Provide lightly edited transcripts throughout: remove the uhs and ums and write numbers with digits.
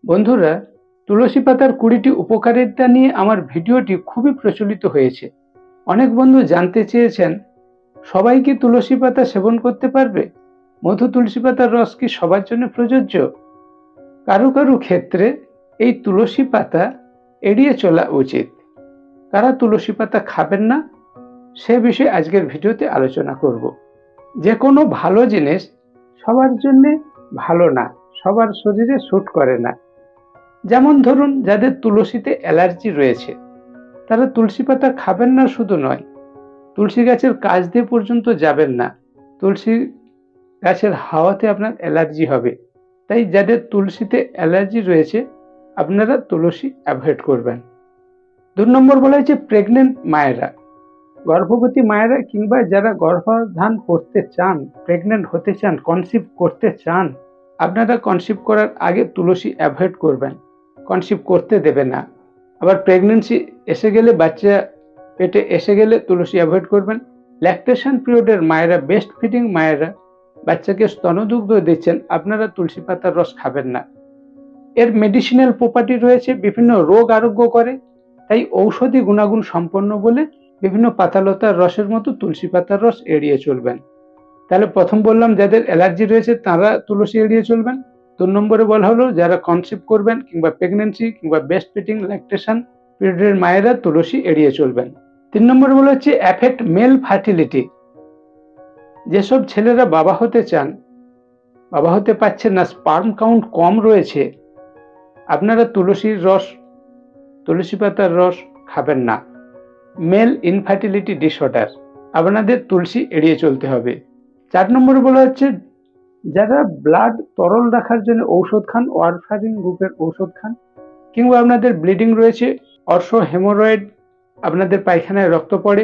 বন্ধুরা, তুলসী পাতার ২০টি উপকারিতা নিয়ে আমার ভিডিওটি খুবই প্রচলিত হয়েছে। অনেক বন্ধু জানতে চেয়েছেন, সবাই কি তুলসী পাতা সেবন করতে পারবে? মধু তুলসী পাতার রস কি সবার জন্য প্রযোজ্য? কারো কারো ক্ষেত্রে এই তুলসী পাতা এড়িয়ে চলা উচিত। কারা তুলসী পাতা খাবেন না, সে বিষয়ে আজকের ভিডিওতে আলোচনা করব। যে কোনো ভালো জিনিস সবার জন্য ভালো না, সবার শরীরে স্যুট করে না। যেমন ধরুন, যাদের তুলসীতে অ্যালার্জি রয়েছে তারা তুলসী পাতা খাবেন না শুধু নয়, তুলসী গাছের কাছ দিয়ে পর্যন্ত যাবেন না। তুলসী গাছের হাওয়াতে আপনার অ্যালার্জি হবে। তাই যাদের তুলসীতে অ্যালার্জি রয়েছে আপনারা তুলসী অ্যাভয়েড করবেন। ২ নম্বর বলা হয়েছে প্রেগনেন্ট মায়েরা, গর্ভবতী মায়েরা কিংবা যারা গর্ভধান করতে চান, প্রেগনেন্ট হতে চান, কনসিভ করতে চান, আপনারা কনসিভ করার আগে তুলসী অ্যাভয়েড করবেন, কনসিভ করতে দেবে না। আবার প্রেগনেন্সি এসে গেলে, বাচ্চা পেটে এসে গেলে তুলসী অ্যাভয়েড করবেন। ল্যাকটেশন পিরিয়ডের মায়েরা, বেস্ট ফিডিং মায়েরা বাচ্চাকে স্তনদুগ্ধ দিচ্ছেন, আপনারা তুলসী পাতার রস খাবেন না। এর মেডিসিনাল প্রপার্টি রয়েছে, বিভিন্ন রোগ আরোগ্য করে, তাই ঔষধি গুণাগুণ সম্পন্ন বলে বিভিন্ন পাতালতার রসের মতো তুলসী পাতার রস এড়িয়ে চলবেন। তাহলে প্রথম বললাম যাদের অ্যালার্জি রয়েছে তারা তুলসী এড়িয়ে চলবেন। ২ নম্বরে বলা হলো যারা কনসিভ করবেন কিংবা প্রেগনেন্সি কিংবা বেস্ট ফিডিং ল্যাকটেশন পিরিয়ডের মায়েরা তুলসী এড়িয়ে চলবেন। ৩ নম্বরে বলা হচ্ছে অ্যাফেক্ট মেল ফার্টিলিটি। যেসব ছেলেরা বাবা হতে চান, বাবা হতে পারছেন না, স্পার্ম কাউন্ট কম রয়েছে, আপনারা তুলসী পাতার রস খাবেন না। মেল ইনফার্টিলিটি ডিসঅর্ডার, আপনাদের তুলসী এড়িয়ে চলতে হবে। ৪ নম্বরে বলা হচ্ছে যারা ব্লাড তরল রাখার জন্য ঔষধ খান, ওয়ারফারিন গ্রুপের ঔষধ খান, কিংবা আপনাদের ব্লিডিং রয়েছে, অর্শো হেমোরয়েড, আপনাদের পায়খানায় রক্ত পড়ে,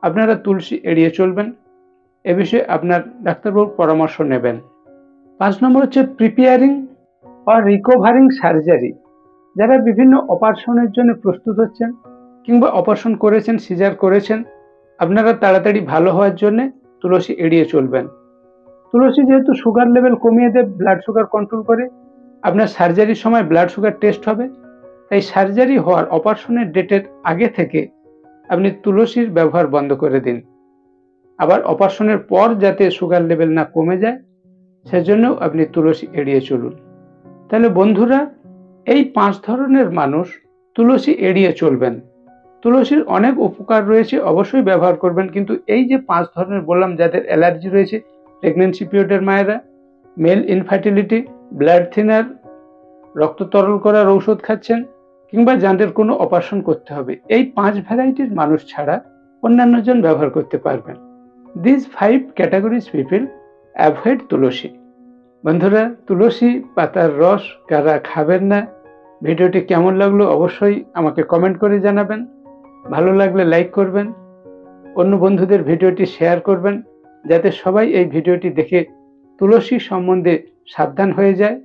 আপনারা তুলসী এড়িয়ে চলবেন। এ বিষয়ে আপনার ডাক্তারবাবুর পরামর্শ নেবেন। ৫ নম্বর হচ্ছে প্রিপেয়ারিং অর রিকভারিং সার্জারি। যারা বিভিন্ন অপারেশনের জন্য প্রস্তুত হচ্ছেন কিংবা অপারেশন করেছেন, সিজার করেছেন, আপনারা তাড়াতাড়ি ভালো হওয়ার জন্য তুলসী এড়িয়ে চলবেন। তুলসী যেহেতু সুগার লেভেল কমিয়ে দেয়, ব্লাড সুগার কন্ট্রোল করে, আপনার সার্জারির সময় ব্লাড সুগার টেস্ট হবে, তাই সার্জারি হওয়ার অপারেশনের ডেটের আগে থেকে আপনি তুলসীর ব্যবহার বন্ধ করে দিন। আবার অপারেশনের পর যাতে সুগার লেভেল না কমে যায় সেজন্য আপনি তুলসী এড়িয়ে চলুন। তাহলে বন্ধুরা, এই ৫ ধরনের মানুষ তুলসী এড়িয়ে চলবেন। তুলসীর অনেক উপকার রয়েছে, অবশ্যই ব্যবহার করবেন, কিন্তু এই যে ৫ ধরনের বললাম, যাদের অ্যালার্জি রয়েছে, প্রেগনেন্সি পিরিয়ডের মায়েরা, মেল ইনফার্টিলিটি, ব্লাড থিনার, রক্ত তরল করার ঔষধ খাচ্ছেন, কিংবা যাদের কোনো অপারেশন করতে হবে, এই ৫ ভ্যারাইটির মানুষ ছাড়া অন্যান্য জন ব্যবহার করতে পারবেন। দিস 5 ক্যাটাগরিজ পিপল অ্যাভয়েড তুলসী। বন্ধুরা, তুলসী পাতার রস কারা খাবেন না, ভিডিওটি কেমন লাগলো অবশ্যই আমাকে কমেন্ট করে জানাবেন। ভালো লাগলে লাইক করবেন, অন্য বন্ধুদের ভিডিওটি শেয়ার করবেন, যাতে সবাই এই ভিডিওটি দেখে তুলসী সম্বন্ধে সাবধান হয়ে যায়,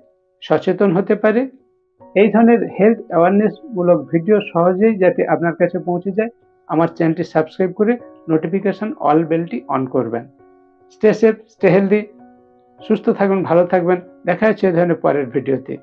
সচেতন হতে পারে। এই ধরনের হেলথ অ্যাওয়ারনেস মূলক ভিডিও সহজেই যাতে আপনার কাছে পৌঁছে যায়, আমার চ্যানেলটি সাবস্ক্রাইব করে নোটিফিকেশন অল বেলটি অন করবেন। স্টে সেফ, স্টে হেলদি, সুস্থ থাকবেন, ভালো থাকবেন। দেখা হচ্ছে এই ধরনের পরের ভিডিওতে।